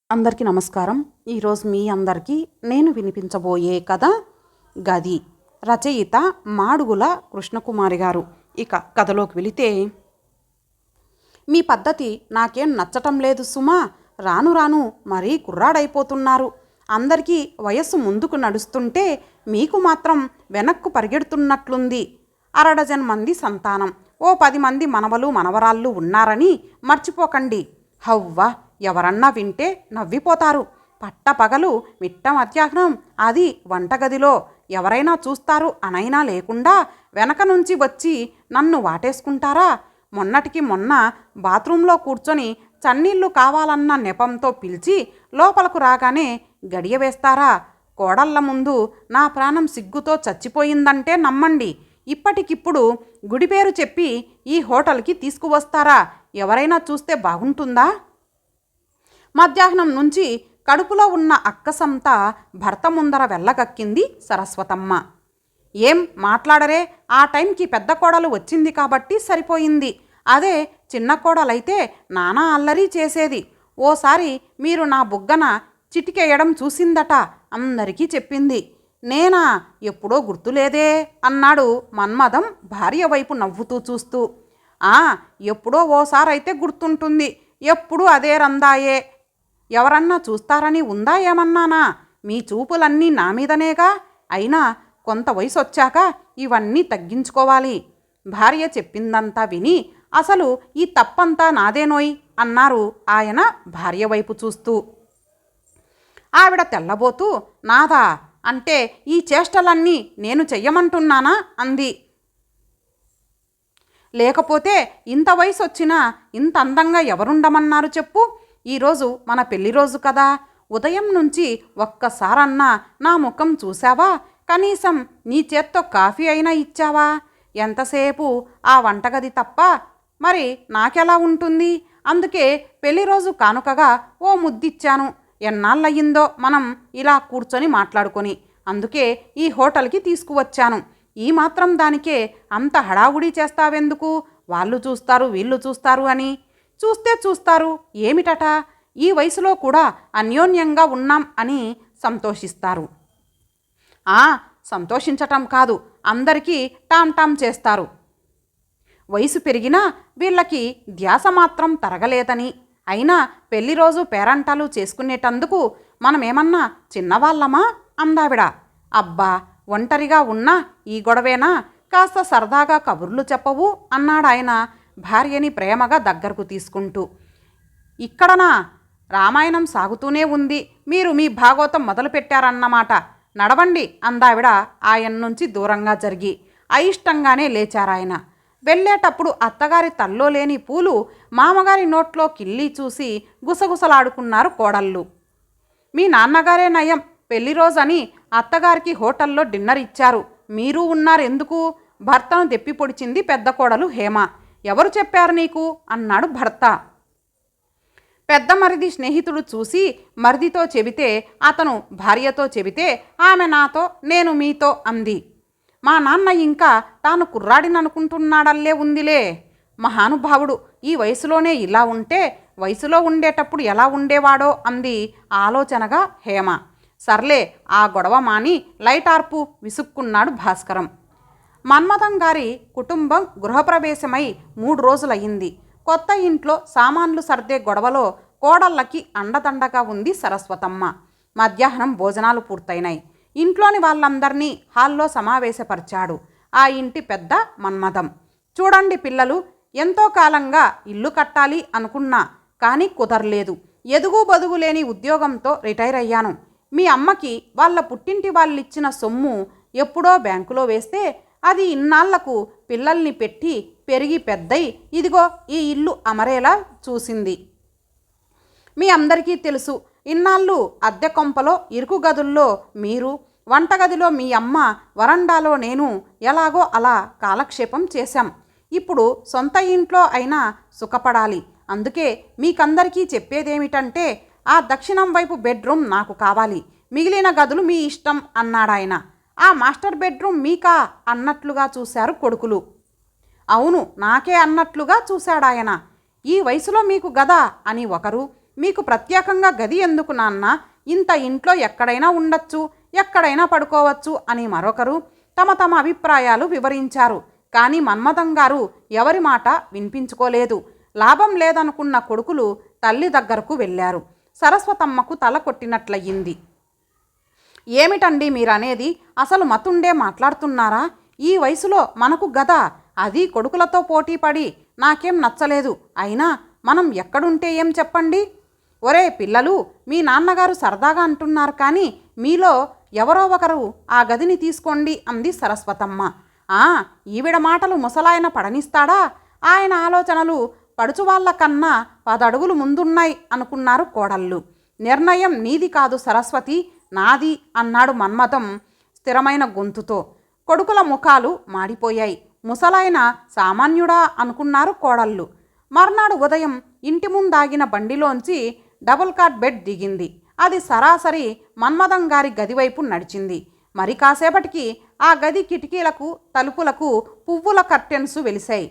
అందరికీ నమస్కారం. ఈరోజు మీ అందరికీ నేను వినిపించబోయే కథ గది. రచయిత మాడుగుల కృష్ణకుమారి గారు. ఇక కథలోకి వెళితే, మీ పద్ధతి నాకేం నచ్చటం లేదు సుమా. రాను రాను మరీ కుర్రాడైపోతున్నారు. అందరికీ వయస్సు ముందుకు నడుస్తుంటే మీకు మాత్రం వెనక్కు పరిగెడుతున్నట్లుంది. అరడజన్ మంది సంతానం, ఓ 10 మంది మనవలు మనవరాళ్ళు ఉన్నారని మర్చిపోకండి. హవ్వ, ఎవరన్నా వింటే నవ్విపోతారు. పట్టపగలు మిట్ట మధ్యాహ్నం, అది వంటగదిలో ఎవరైనా చూస్తారు అనైనా లేకుండా వెనక నుంచి వచ్చి నన్ను వాటేసుకుంటారా? మొన్నటికి మొన్న బాత్రూంలో కూర్చొని చన్నీళ్లు కావాలన్న నెపంతో పిలిచి లోపలకు రాగానే గడియ వేస్తారా? కోడళ్ల ముందు నా ప్రాణం సిగ్గుతో చచ్చిపోయిందంటే నమ్మండి. ఇప్పటికిప్పుడు గుడి పేరు చెప్పి ఈ హోటల్కి తీసుకువస్తారా? ఎవరైనా చూస్తే బాగుంటుందా? మధ్యాహ్నం నుంచి కడుపులో ఉన్న అక్కసంతా భర్త ముందర వెళ్ళగక్కింది సరస్వతమ్మ. ఏం మాట్లాడరే? ఆ టైంకి పెద్ద కోడలు వచ్చింది కాబట్టి సరిపోయింది. అదే చిన్న కోడలైతే నానా అల్లరి చేసేది. ఓసారి మీరు నా బుగ్గన చిటికేయడం చూసిందట, అందరికీ చెప్పింది. నేనా? ఎప్పుడో గుర్తులేదే అన్నాడు మన్మథం భార్య వైపు నవ్వుతూ చూస్తూ. ఎప్పుడో ఓసారైతే గుర్తుంటుంది, ఎప్పుడు అదే రందాయే. ఎవరన్నా చూస్తారని ఉందా ఏమన్నానా? మీ చూపులన్నీ నా మీదనేగా. అయినా కొంత వయసు వచ్చాక ఇవన్నీ తగ్గించుకోవాలి. భార్య చెప్పిందంతా విని, అసలు ఈ తప్పంతా నాదేనోయ్ అన్నారు ఆయన భార్య వైపు చూస్తూ. ఆవిడ తెల్లబోతూ, నాదా అంటే ఈ చేష్టలన్నీ నేను చెయ్యమంటున్నానా అంది. లేకపోతే ఇంత వయసు వచ్చినా ఇంత అందంగా ఎవరుండమన్నారు చెప్పు? ఈరోజు మన పెళ్లి రోజు కదా. ఉదయం నుంచి ఒక్కసారన్నా నా ముఖం చూసావా? కనీసం నీ చేత్తో కాఫీ అయినా ఇచ్చావా? ఎంతసేపు ఆ వంటగది తప్ప మరి నాకెలా ఉంటుంది? అందుకే పెళ్లి రోజు కానుకగా ఓ ముద్దిచ్చాను. ఎన్నాళ్ళయ్యిందో మనం ఇలా కూర్చొని మాట్లాడుకొని. అందుకే ఈ హోటల్కి తీసుకువచ్చాను. ఈ మాత్రం దానికే అంత హడావుడి చేస్తావెందుకు? వాళ్ళు చూస్తారు వీళ్ళు చూస్తారు అని. చూస్తే చూస్తారు, ఏమిటట? ఈ వయసులో కూడా అన్యోన్యంగా ఉన్నాం అని సంతోషిస్తారు. సంతోషించటం కాదు, అందరికీ టామ్ టామ్ చేస్తారు. వయసు పెరిగినా వీళ్ళకి ధ్యాస మాత్రం తరగలేదని. అయినా పెళ్లి రోజు పేరంటాలు చేసుకునేటందుకు మనమేమన్నా చిన్నవాళ్ళమా అందావిడ. అబ్బా, ఒంటరిగా ఉన్నా ఈ గొడవేనా? కాస్త సరదాగా కబుర్లు చెప్పవు అన్నాడాయన భార్యని ప్రేమగా దగ్గరకు తీసుకుంటూ. ఇక్కడనా? రామాయణం సాగుతూనే ఉంది, మీరు మీ భాగవతం మొదలుపెట్టారన్నమాట. నడవండి అందావిడ ఆయన నుంచి దూరంగా జరిగి. అయిష్టంగానే లేచారాయన. వెళ్ళేటప్పుడు అత్తగారి తల్లో లేని పూలు మామగారి నోట్లో కిల్లి చూసి గుసగుసలాడుకున్నారు కోడళ్ళు. మీ నాన్నగారే నయం, పెళ్లి రోజని అత్తగారికి హోటల్లో డిన్నర్ ఇచ్చారు, మీరు ఉన్నారెందుకు? భర్తను దెప్పి పొడిచింది పెద్ద కోడలు హేమ. ఎవరు చెప్పారు నీకు అన్నాడు భర్త. పెద్ద మరిది స్నేహితుడు చూసి మరిదితో చెబితే, అతను భార్యతో చెబితే, ఆమె నాతో నేను మీతో అంది. మా నాన్న ఇంకా తాను కుర్రాడిననుకుంటున్నాడల్లే ఉందిలే. మహానుభావుడు ఈ వయసులోనే ఇలా ఉంటే వయసులో ఉండేటప్పుడు ఎలా ఉండేవాడో అంది ఆలోచనగా హేమ. సర్లే, ఆ గొడవ మాని లైటార్పు విసుక్కున్నాడు భాస్కరం. మన్మథం గారి కుటుంబం గృహప్రవేశమై 3 రోజులయ్యింది. కొత్త ఇంట్లో సామాన్లు సర్దే గొడవలో కోడళ్ళకి అండదండగా ఉంది సరస్వతమ్మ. మధ్యాహ్నం భోజనాలు పూర్తయినాయి. ఇంట్లోని వాళ్ళందరినీ హాల్లో సమావేశపరిచాడు ఆ ఇంటి పెద్ద మన్మథం. చూడండి పిల్లలు, ఎంతో కాలంగా ఇల్లు కట్టాలి అనుకున్నా కానీ కుదరలేదు. ఎదుగు బదుగు లేని ఉద్యోగంతో రిటైర్ అయ్యాను. మీ అమ్మకి వాళ్ళ పుట్టింటి వాళ్ళిచ్చిన సొమ్ము ఎప్పుడో బ్యాంకులో వేస్తే అది ఇన్నాళ్లకు పిల్లల్ని పెట్టి పెరిగి పెద్దై ఇదిగో ఈ ఇల్లు అమరేలా చూసింది. మీ అందరికీ తెలుసు, ఇన్నాళ్ళు అద్దె కొంపలో ఇరుకు గదుల్లో మీరు, వంటగదిలో మీ అమ్మ, వరండాలో నేను ఎలాగో అలా కాలక్షేపం చేశాం. ఇప్పుడు సొంత ఇంట్లో అయినా సుఖపడాలి. అందుకే మీకందరికీ చెప్పేదేమిటంటే, ఆ దక్షిణం వైపు బెడ్రూమ్ నాకు కావాలి, మిగిలిన గదులు మీ ఇష్టం అన్నాడాయన. ఆ మాస్టర్ బెడ్రూమ్ మీకా అన్నట్లుగా చూశారు కొడుకులు. అవును, నాకే అన్నట్లుగా చూశాడాయన. ఈ వయసులో మీకు గదా అని ఒకరు, మీకు ప్రత్యేకంగా గది ఎందుకు నాన్న? ఇంత ఇంట్లో ఎక్కడైనా ఉండొచ్చు, ఎక్కడైనా పడుకోవచ్చు అని మరొకరు తమ తమ అభిప్రాయాలు వివరించారు. కానీ మన్మథం గారు ఎవరి మాట వినిపించుకోలేదు. లాభం లేదనుకున్న కొడుకులు తల్లి దగ్గరకు వెళ్ళారు. సరస్వతమ్మకు తల కొట్టినట్లయింది. ఏమిటండి మీరనేది? అసలు మతుండే మాట్లాడుతున్నారా? ఈ వయసులో మనకు గద, అది కొడుకులతో పోటీపడి నాకేం నచ్చలేదు. అయినా మనం ఎక్కడుంటే ఏం చెప్పండి? ఒరే పిల్లలు, మీ నాన్నగారు సరదాగా అంటున్నారు, కానీ మీలో ఎవరో ఒకరు ఆ గదిని తీసుకోండి అంది సరస్వతమ్మ. ఈవిడ మాటలు ముసలాయన పడనిస్తాడా? ఆయన ఆలోచనలు పడుచువాళ్ల కన్నా 10 అడుగులు ముందున్నాయి అనుకున్నారు కోడళ్ళు. నిర్ణయం నీది కాదు సరస్వతి, నాది అన్నాడు మన్మథం స్థిరమైన గొంతుతో. కొడుకుల ముఖాలు మాడిపోయాయి. ముసలాయన సామాన్యుడా అనుకున్నారు కోడళ్ళు. మర్నాడు ఉదయం ఇంటి ముందాగిన బండిలోంచి డబుల్ కాట్ బెడ్ దిగింది. అది సరాసరి మన్మథం గారి గదివైపు నడిచింది. మరి కాసేపటికి ఆ గది కిటికీలకు తలుపులకు పువ్వుల కర్టెన్స్ వెలిశాయి.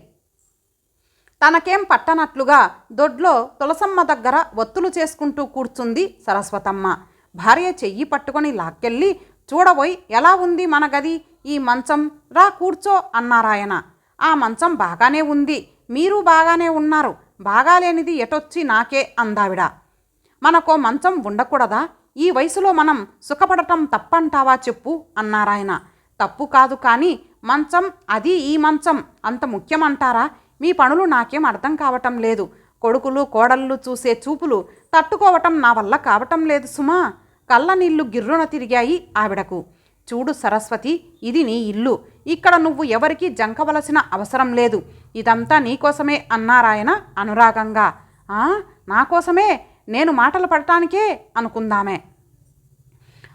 తనకేం పట్టనట్లుగా దొడ్లో తులసమ్మ దగ్గర ఒత్తులు చేసుకుంటూ కూర్చుంది సరస్వతమ్మ. భార్య చెయ్యి పట్టుకొని లాక్కెళ్ళి, చూడబోయ్ ఎలా ఉంది మన గది, ఈ మంచం, రా కూర్చో అన్నారాయన. ఆ మంచం బాగానే ఉంది, మీరు బాగానే ఉన్నారు, బాగాలేనిది ఎటొచ్చి నాకే అందావిడ. మనకో మంచం ఉండకూడదా? ఈ వయసులో మనం సుఖపడటం తప్పంటావా చెప్పు అన్నారాయన. తప్పు కాదు, కానీ మంచం, అది ఈ మంచం అంత ముఖ్యమంటారా? మీ పనులు నాకేం అర్థం కావటం లేదు. కొడుకులు కోడళ్ళు చూసే చూపులు తట్టుకోవటం నా వల్ల కావటం లేదు సుమా. కళ్ళ నీళ్లు గిర్రున తిరిగాయి ఆవిడకు. చూడు సరస్వతి, ఇది నీ ఇల్లు, ఇక్కడ నువ్వు ఎవరికీ జంకవలసిన అవసరం లేదు. ఇదంతా నీకోసమే అన్నారాయన అనురాగంగా. నాకోసమే? నేను మాటలు పడటానికే అనుకుందామే.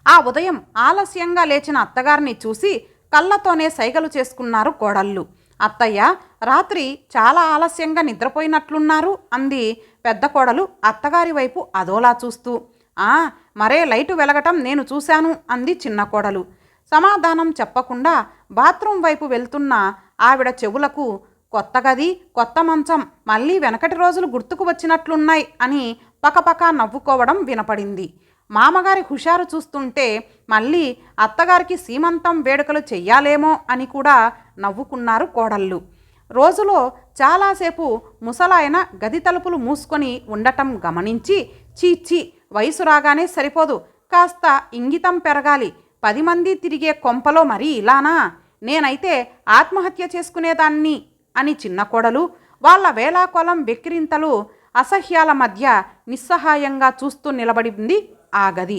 ఆ ఉదయం ఆలస్యంగా లేచిన అత్తగారిని చూసి కళ్ళతోనే సైగలు చేసుకున్నారు కోడళ్ళు. అత్తయ్య, రాత్రి చాలా ఆలస్యంగా నిద్రపోయినట్లున్నారు అంది పెద్ద కోడలు అత్తగారి వైపు అదోలా చూస్తూ. మరే లైటు వెలగటం నేను చూశాను అంది చిన్న కోడలు. సమాధానం చెప్పకుండా బాత్రూం వైపు వెళ్తున్న ఆవిడ చెవులకు కొత్త గది, కొత్త మంచం, మళ్ళీ వెనకటి రోజులు గుర్తుకు వచ్చినట్లున్నాయి అని పకపక నవ్వుకోవడం వినపడింది. మామగారి హుషారు చూస్తుంటే మళ్ళీ అత్తగారికి సీమంతం వేడుకలు చెయ్యాలేమో అని కూడా నవ్వుకున్నారు కోడళ్ళు. రోజులో చాలాసేపు ముసలాయన గది తలుపులు మూసుకొని ఉండటం గమనించి, చీచి, వయసు రాగానే సరిపోదు, కాస్త ఇంగితం పెరగాలి, 10 మంది తిరిగే కొంపలో మరీ ఇలానా? నేనైతే ఆత్మహత్య చేసుకునేదాన్ని అని చిన్న కోడలు వాళ్ళ వేలాకోలం వెక్కిరింతలు అసహ్యాల మధ్య నిస్సహాయంగా చూస్తూ నిలబడింది ఆ గది.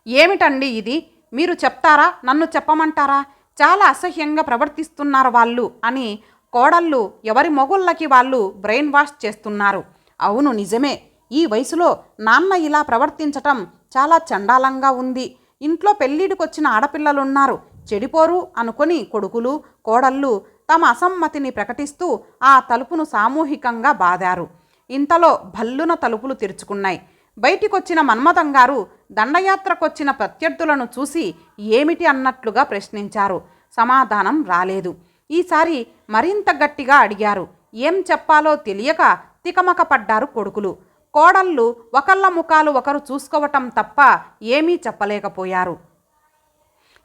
ఏమిటండి ఇది? మీరు చెప్తారా, నన్ను చెప్పమంటారా? చాలా అసహ్యంగా ప్రవర్తిస్తున్నారు వాళ్ళు అని కోడళ్ళు ఎవరి మొగుళ్ళకి వాళ్ళు బ్రెయిన్ వాష్ చేస్తున్నారు. అవును, నిజమే. ఈ వయసులో నాన్న ఇలా ప్రవర్తించటం చాలా చండాలంగా ఉంది. ఇంట్లో పెళ్ళిడికొచ్చిన ఆడపిల్లలున్నారు, చెడిపోరు అనుకొని కొడుకులు కోడళ్ళు తమ అసమ్మతిని ప్రకటిస్తూ ఆ తలుపును సామూహికంగా బాదారు. ఇంతలో భల్లున తలుపులు తెరుచుకున్నాయి. బయటికొచ్చిన మన్మథం గారు దండయాత్రకొచ్చిన ప్రత్యర్థులను చూసి ఏమిటి అన్నట్లుగా ప్రశ్నించారు. సమాధానం రాలేదు. ఈసారి మరింత గట్టిగా అడిగారు. ఏం చెప్పాలో తెలియక తికమక పడ్డారు కొడుకులు. కోడళ్ళు ఒకళ్ళ ముఖాలు ఒకరు చూసుకోవటం తప్ప ఏమీ చెప్పలేకపోయారు.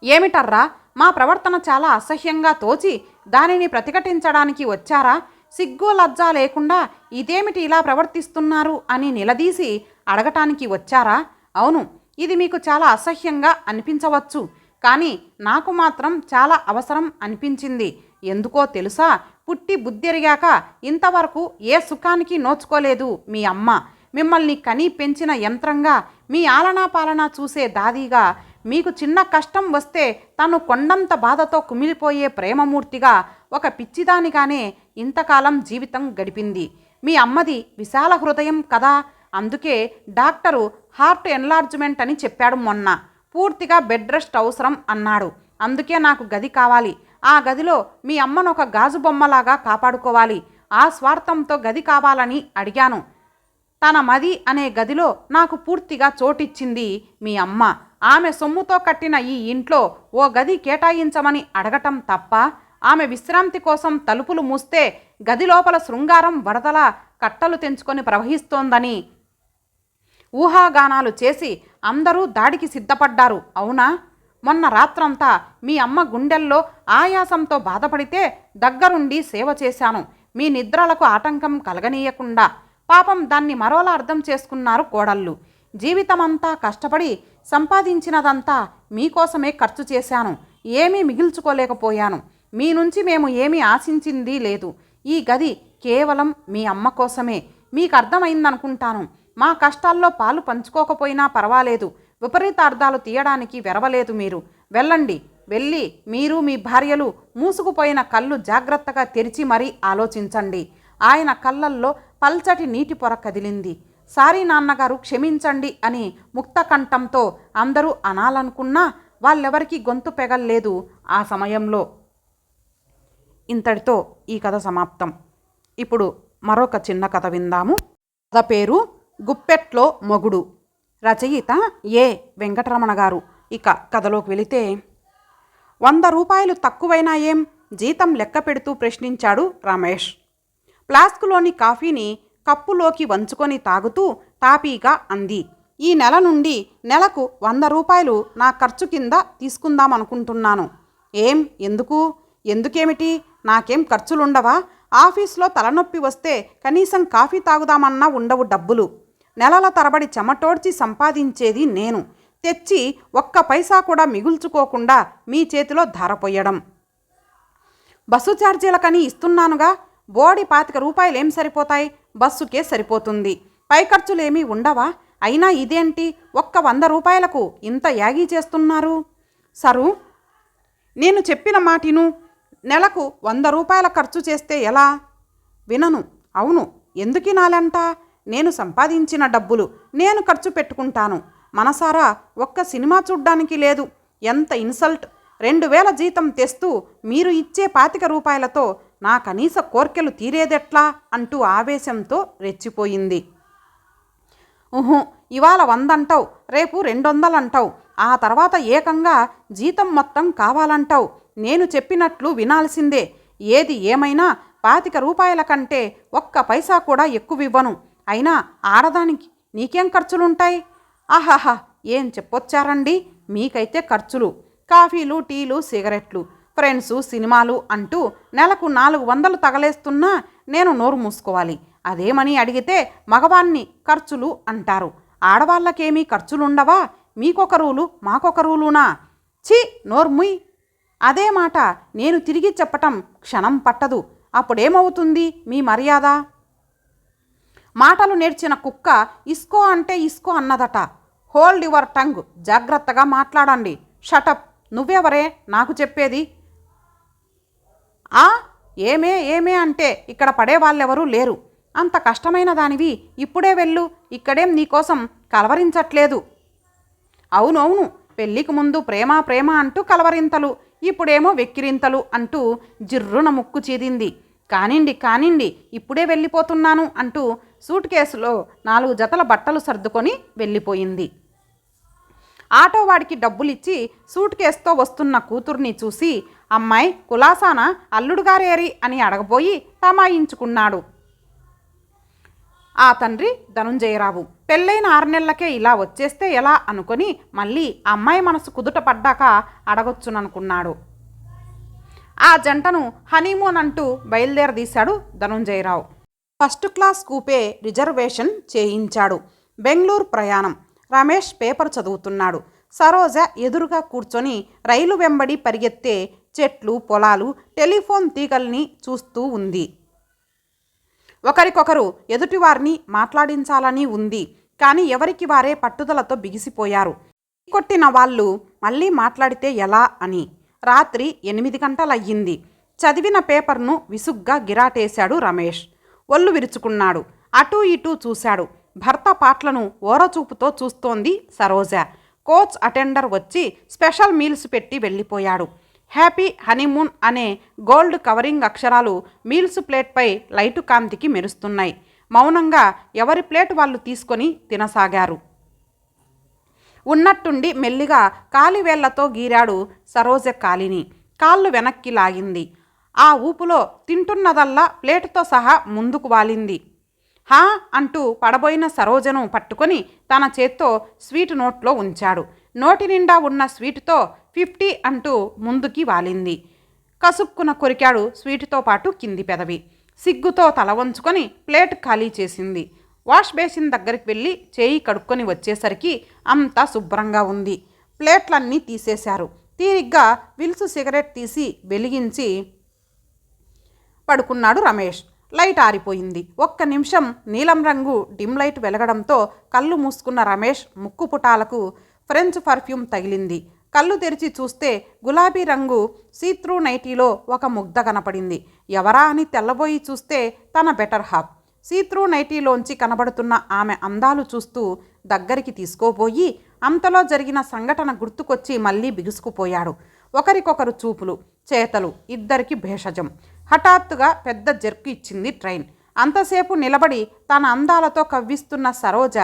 ఏమిటర్రా, మా ప్రవర్తన చాలా అసహ్యంగా తోచి దానిని ప్రతిఘటించడానికి వచ్చారా? సిగ్గు లజ్జా లేకుండా ఇదేమిటి ఇలా ప్రవర్తిస్తున్నారు అని నిలదీసి అడగటానికి వచ్చారా? అవును, ఇది మీకు చాలా అసహ్యంగా అనిపించవచ్చు, కానీ నాకు మాత్రం చాలా అవసరం అనిపించింది. ఎందుకో తెలుసా? పుట్టి బుద్ధెరిగాక ఇంతవరకు ఏ సుఖానికి నోచుకోలేదు మీ అమ్మ. మిమ్మల్ని కని పెంచిన యంత్రంగా, మీ ఆలనా పాలనా చూసే దాదీగా, మీకు చిన్న కష్టం వస్తే తను కొండంత బాధతో కుమిలిపోయే ప్రేమమూర్తిగా, ఒక పిచ్చిదానిగానే ఇంతకాలం జీవితం గడిపింది. మీ అమ్మది విశాల హృదయం కదా, అందుకే డాక్టరు హార్ట్ ఎన్లార్జ్మెంట్ అని చెప్పాడు మొన్న. పూర్తిగా బెడ్ రెస్ట్ అవసరం అన్నాడు. అందుకే నాకు గది కావాలి. ఆ గదిలో మీ అమ్మను ఒక గాజు బొమ్మలాగా కాపాడుకోవాలి. ఆ స్వార్థంతో గది కావాలని అడిగాను. తన మది అనే గదిలో నాకు పూర్తిగా చోటిచ్చింది మీ అమ్మ. ఆమె సొమ్ముతో కట్టిన ఈ ఇంట్లో ఓ గది కేటాయించమని అడగటం తప్ప? ఆమె విశ్రాంతి కోసం తలుపులు మూస్తే గది లోపల శృంగారం వరదలా కట్టలు తెంచుకొని ప్రవహిస్తోందని ఊహాగానాలు చేసి అందరూ దాడికి సిద్ధపడ్డారు. అవునా? మొన్న రాత్రంతా మీ అమ్మ గుండెల్లో ఆయాసంతో బాధపడితే దగ్గరుండి సేవ చేశాను, మీ నిద్రలకు ఆటంకం కలగనీయకుండా. పాపం దాన్ని మరోలా అర్థం చేసుకున్నారు కోడళ్ళు. జీవితమంతా కష్టపడి సంపాదించినదంతా మీకోసమే ఖర్చు చేశాను, ఏమీ మిగిల్చుకోలేకపోయాను. మీ నుంచి మేము ఏమీ ఆశించింది లేదు. ఈ గది కేవలం మీ అమ్మ కోసమే. మీకు అర్థమైందనుకుంటాను. మా కష్టాల్లో పాలు పంచుకోకపోయినా పర్వాలేదు. విపరీతార్థాలు తీయడానికి వెరవలేదు మీరు. వెళ్ళండి. వెళ్ళి మీరు మీ భార్యలు మూసుకుపోయిన కళ్ళు జాగ్రత్తగా తెరిచి మరీ ఆలోచించండి. ఆయన కళ్ళల్లో పల్చటి నీటి పొర కదిలింది. సారీ నాన్నగారు, క్షమించండి అని ముక్తకంఠంతో అందరూ అనాలనుకున్నా వాళ్ళెవరికీ గొంతు పెగల్లేదు ఆ సమయంలో. ఇంతటితో ఈ కథ సమాప్తం. ఇప్పుడు మరొక చిన్న కథ విందాము. కథ పేరు గుప్పెట్లో మొగుడు. రచయిత ఏ వెంకటరమణ గారు. ఇక కథలోకి వెళితే, 100 రూపాయలు తక్కువైనా ఏం? జీతం లెక్క పెడుతూ ప్రశ్నించాడు రమేష్. ఫ్లాస్కులోని కాఫీని కప్పులోకి వంచుకొని తాగుతూ తాపీగా అంది. ఈ నెల నుండి నెలకు 100 రూపాయలు నా ఖర్చు కింద తీసుకుందామనుకుంటున్నాను. ఏం? ఎందుకు? ఎందుకేమిటి? నాకేం ఖర్చులుండవా? ఆఫీస్లో తలనొప్పి వస్తే కనీసం కాఫీ తాగుదామన్నా ఉండవు డబ్బులు. నెలల తరబడి చెమటోడ్చి సంపాదించేది నేను. తెచ్చి ఒక్క పైసా కూడా మిగుల్చుకోకుండా మీ చేతిలో ధారపోయడం. బస్సు ఛార్జీలకని ఇస్తున్నానుగా. బోడి 25 రూపాయలు ఏం సరిపోతాయి? బస్సుకే సరిపోతుంది. పై ఖర్చులేమీ ఉండవా? అయినా ఇదేంటి, ఒక్క 100 రూపాయలకు ఇంత యాగీ చేస్తున్నారు? సరు, నేను చెప్పిన మాటిను. నెలకు 100 రూపాయల ఖర్చు చేస్తే ఎలా? వినను. అవును, ఎందుకినాలంట? నేను సంపాదించిన డబ్బులు నేను ఖర్చు పెట్టుకుంటాను. మనసారా ఒక్క సినిమా చూడ్డానికి లేదు. ఎంత ఇన్సల్ట్! 2000 జీతం తెస్తూ మీరు ఇచ్చే 25 రూపాయలతో నా కనీస కోర్కెలు తీరేదెట్లా అంటూ ఆవేశంతో రెచ్చిపోయింది. ఇవాళ 100 అంటావు, రేపు 200 అంటావు, ఆ తర్వాత ఏకంగా జీతం మొత్తం కావాలంటావు. నేను చెప్పినట్లు వినాల్సిందే. ఏది ఏమైనా 25 రూపాయల కంటే ఒక్క పైసా కూడా ఎక్కువివ్వను. అయినా ఆడదానికి నీకేం ఖర్చులుంటాయి? ఆహాహా, ఏం చెప్పొచ్చారండి. మీకైతే ఖర్చులు కాఫీలు, టీలు, సిగరెట్లు, ఫ్రెండ్సు, సినిమాలు అంటూ నెలకు 400 తగలేస్తున్నా నేను నోరు మూసుకోవాలి. అదేమని అడిగితే మగవాన్ని ఖర్చులు అంటారు. ఆడవాళ్ళకేమీ ఖర్చులుండవా? మీకొక రూలు, మాకొక రూలునా? ఛీ, నోర్ముయ్. అదే మాట నేను తిరిగి చెప్పటం క్షణం పట్టదు. అప్పుడేమవుతుంది మీ మర్యాద? మాటలు నేర్చిన కుక్క ఇస్కో అంటే ఇస్కో అన్నదట. Hold your tongue. జాగ్రత్తగా మాట్లాడండి. షటప్. నువ్వెవరే నాకు చెప్పేది? ఏమే ఏమే అంటే ఇక్కడ పడేవాళ్ళెవరూ లేరు. అంత కష్టమైన దానివి ఇప్పుడే వెళ్ళు. ఇక్కడేం నీకోసం కలవరించట్లేదు. అవునవును, పెళ్ళికి ముందు ప్రేమ ప్రేమ అంటూ కలవరింతలు, ఇప్పుడేమో వెక్కిరింతలు అంటూ జిర్రున ముక్కు చీదింది. కానిండి కానిండి, ఇప్పుడే వెళ్ళిపోతున్నాను అంటూ సూట్ కేసులో 4 జతల బట్టలు సర్దుకొని వెళ్ళిపోయింది. ఆటోవాడికి డబ్బులిచ్చి సూట్ కేసుతో వస్తున్న కూతుర్ని చూసి, అమ్మాయి కులాసాన అల్లుడుగారేరి అని అడగబోయి తమాయించుకున్నాడు ఆ తండ్రి ధనుంజయరావు. పెళ్ళైన 6 నెలలకే ఇలా వచ్చేస్తే ఎలా అనుకొని మళ్ళీ అమ్మాయి మనసు కుదుట పడ్డాక అడగొచ్చుననుకున్నాడు. ఆ జంటను హనీమూన్ అంటూ బయలుదేరదీశాడు ధనుంజయరావు. ఫస్ట్ క్లాస్ కూపే రిజర్వేషన్ చేయించాడు. బెంగళూరు ప్రయాణం. రమేష్ పేపర్ చదువుతున్నాడు. సరోజ ఎదురుగా కూర్చొని రైలు వెంబడి పరిగెత్తే చెట్లు, పొలాలు, టెలిఫోన్ తీగల్ని చూస్తూ ఉంది. ఒకరికొకరు ఎదుటివారిని మాట్లాడించాలని ఉంది. కానీ ఎవరికి వారే పట్టుదలతో బిగిసిపోయారు. కొట్టిన వాళ్ళు మళ్ళీ మాట్లాడితే ఎలా అని. రాత్రి 8 గంటలయ్యింది. చదివిన పేపర్ను విసుగ్గా గిరాటేశాడు రమేష్. ఒళ్ళు విరుచుకున్నాడు. అటూ ఇటూ చూశాడు. భర్త పాటలను ఓరచూపుతో చూస్తోంది సరోజ. కోచ్ అటెండర్ వచ్చి స్పెషల్ మీల్స్ పెట్టి వెళ్ళిపోయాడు. హ్యాపీ హనీమూన్ అనే గోల్డ్ కవరింగ్ అక్షరాలు మీల్స్ ప్లేట్పై లైటు కాంతికి మెరుస్తున్నాయి. మౌనంగా ఎవరి ప్లేట్ వాళ్ళు తీసుకొని తినసాగారు. ఉన్నట్టుండి మెల్లిగా కాలివేళ్లతో గీరాడు సరోజ కాలిని. కాళ్ళు వెనక్కి లాగింది. ఆ ఊపులో తింటున్నదల్లా ప్లేటుతో సహా ముందుకు వాలింది. హా అంటూ పడబోయిన సరోజను పట్టుకొని తన చేత్తో స్వీట్ నోట్లో ఉంచాడు. నోటి నిండా ఉన్న స్వీటుతో 50 అంటూ ముందుకి వాలింది. కసుక్కున కొరికాడు స్వీటుతో పాటు కింది పెదవి. సిగ్గుతో తల వంచుకొని ప్లేట్ ఖాళీ చేసింది. వాష్ బేసిన్ దగ్గరికి వెళ్ళి చేయి కడుక్కొని వచ్చేసరికి అంతా శుభ్రంగా ఉంది. ప్లేట్లన్నీ తీసేశారు. తీరిగ్గా విల్సు సిగరెట్ తీసి వెలిగించి పడుకున్నాడు రమేష్. లైట్ ఆరిపోయింది. ఒక్క నిమిషం నీలం రంగు డిమ్ లైట్ వెలగడంతో కళ్ళు మూసుకున్న రమేష్ ముక్కు పుటాలకు ఫ్రెంచ్ పర్ఫ్యూమ్ తగిలింది. కళ్ళు తెరిచి చూస్తే గులాబీ రంగు సీత్రూ నైటీలో ఒక ముగ్ధ కనపడింది. ఎవరా అని తెల్లబోయి చూస్తే తన బెటర్ హాఫ్. సీత్రూ నైటీలోంచి కనబడుతున్న ఆమె అందాలు చూస్తూ దగ్గరికి తీసుకోబోయి అంతలో జరిగిన సంఘటన గుర్తుకొచ్చి మళ్ళీ బిగుసుకుపోయాడు. ఒకరికొకరు చూపులు, చేతలు, ఇద్దరికి భేషజం. హఠాత్తుగా పెద్ద జర్కు ఇచ్చింది ట్రైన్. అంతసేపు నిలబడి తన అందాలతో కవ్విస్తున్న సరోజ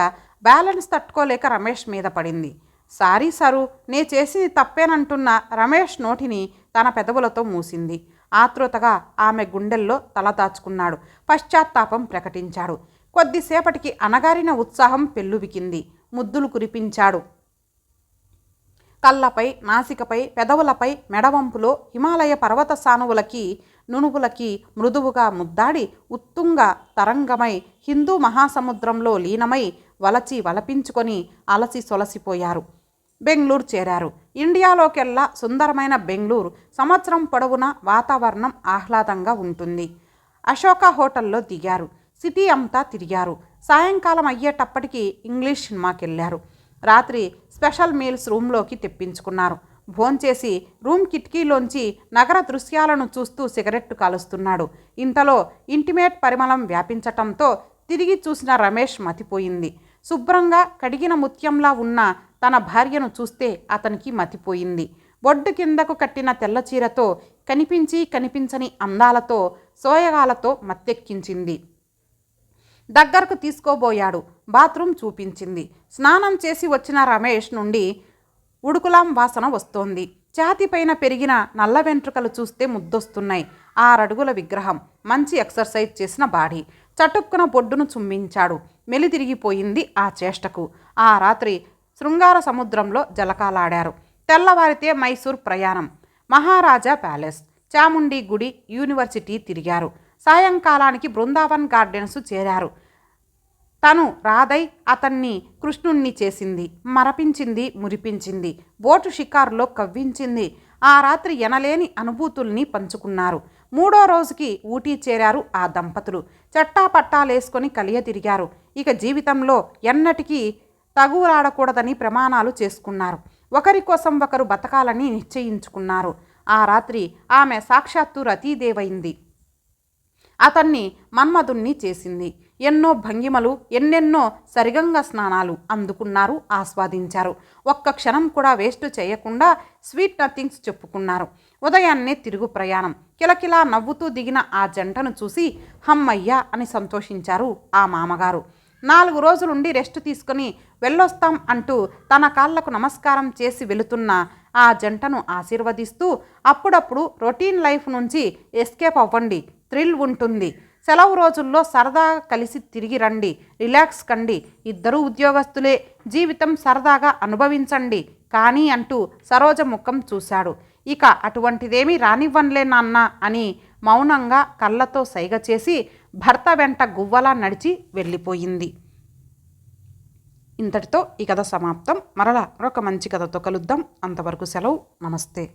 బ్యాలెన్స్ తట్టుకోలేక రమేష్ మీద పడింది. సారీ సరు, నే చేసింది తప్పేనంటున్న రమేష్ నోటిని తన పెదవులతో మూసింది. ఆతృతగా ఆమె గుండెల్లో తల దాచుకున్నాడు. పశ్చాత్తాపం ప్రకటించాడు. కొద్దిసేపటికి అనగారిన ఉత్సాహం పెల్లుబికింది. ముద్దులు కురిపించాడు. కళ్ళపై, నాసికపై, పెదవులపై, మెడవంపులో హిమాలయ పర్వత సానువులకి నునువులకి మృదువుగా ముద్దాడి ఉత్తుంగ తరంగమై హిందూ మహాసముద్రంలో లీనమై వలచి వలపించుకొని అలసి సొలసిపోయారు. బెంగళూరు చేరారు. ఇండియాలోకెల్లా సుందరమైన బెంగళూరు. సంవత్సరం పొడవునా వాతావరణం ఆహ్లాదంగా ఉంటుంది. అశోక హోటల్లో దిగారు. సిటీ అంతా తిరిగారు. సాయంకాలం అయ్యేటప్పటికి ఇంగ్లీష్ సినిమాకెళ్ళారు. రాత్రి స్పెషల్ మీల్స్ రూమ్లోకి తెప్పించుకున్నారు. భోంచేసి రూమ్ కిటికీలోంచి నగర దృశ్యాలను చూస్తూ సిగరెట్టు కాలుస్తున్నాడు. ఇంతలో ఇంటిమేట్ పరిమళం వ్యాపించటంతో తిరిగి చూసిన రమేష్ మతిపోయింది. శుభ్రంగా కడిగిన ముత్యంలా ఉన్న తన భార్యను చూస్తే అతనికి మతిపోయింది. బొడ్డు కిందకు కట్టిన తెల్లచీరతో కనిపించి కనిపించని అందాలతో సోయగాలతో మత్తెక్కించింది. దగ్గరకు తీసుకోబోయాడు. బాత్రూమ్ చూపించింది. స్నానం చేసి వచ్చిన రమేష్ నుండి ఉడుకులాం వాసన వస్తోంది. ఛాతీపైన పెరిగిన నల్ల వెంట్రుకలు చూస్తే ముద్దొస్తున్నాయి. 6 అడుగుల విగ్రహం. మంచి ఎక్సర్సైజ్ చేసిన బాడీ. చటుక్కున బొడ్డును చుమ్మించాడు. మెలితిరిగిపోయింది ఆ చేష్టకు. ఆ రాత్రి శృంగార సముద్రంలో జలకాలాడారు. తెల్లవారితే మైసూర్ ప్రయాణం. మహారాజా ప్యాలెస్, చాముండి గుడి, యూనివర్సిటీ తిరిగారు. సాయంకాలానికి బృందావన్ గార్డెన్స్ చేరారు. తను రాధై అతన్ని కృష్ణుణ్ణి చేసింది, మరపించింది, మురిపించింది, బోటు షికారులో కవ్వించింది. ఆ రాత్రి ఎనలేని అనుభూతుల్ని పంచుకున్నారు. 3వ రోజుకి ఊటీ చేరారు ఆ దంపతులు. చట్టాపట్టాలేసుకొని కలియ తిరిగారు. ఇక జీవితంలో ఎన్నటికీ తగులాడకూడదని ప్రమాణాలు చేసుకున్నారు. ఒకరి కోసం ఒకరు బతకాలని నిశ్చయించుకున్నారు. ఆ రాత్రి ఆమె సాక్షాత్తు రతీదేవైంది. అతన్ని మన్మధుణ్ణి చేసింది. ఎన్నో భంగిమలు, ఎన్నెన్నో సరిగంగ స్నానాలు అందుకున్నారు, ఆస్వాదించారు. ఒక్క క్షణం కూడా వేస్ట్ చేయకుండా స్వీట్ నథింగ్స్ చెప్పుకున్నారు. ఉదయాన్నే తిరుగు ప్రయాణం. కిలకిలా నవ్వుతూ దిగిన ఆ జంటను చూసి హమ్మయ్యా అని సంతోషించారు ఆ మామగారు. 4 రోజులుండి రెస్ట్ తీసుకుని వెళ్ళొస్తాం అంటూ తన కాళ్లకు నమస్కారం చేసి వెళుతున్న ఆ జంటను ఆశీర్వదిస్తూ అప్పుడప్పుడు రొటీన్ లైఫ్ నుంచి ఎస్కేప్ అవ్వండి, థ్రిల్ ఉంటుంది. సెలవు రోజుల్లో సరదాగా కలిసి తిరిగి రండి, రిలాక్స్ కండి. ఇద్దరూ ఉద్యోగస్తులే, జీవితం సరదాగా అనుభవించండి కానీ అంటూ సరోజ ముఖం చూశాడు. ఇక అటువంటిదేమీ రానివ్వనులే నాన్న అని మౌనంగా కళ్ళతో సైగ చేసి భర్త వెంట గువ్వలా నడిచి వెళ్ళిపోయింది. ఇంతటితో ఈ కథ సమాప్తం. మరలా మరొక మంచి కథతో కలుద్దాం. అంతవరకు సెలవు. నమస్తే.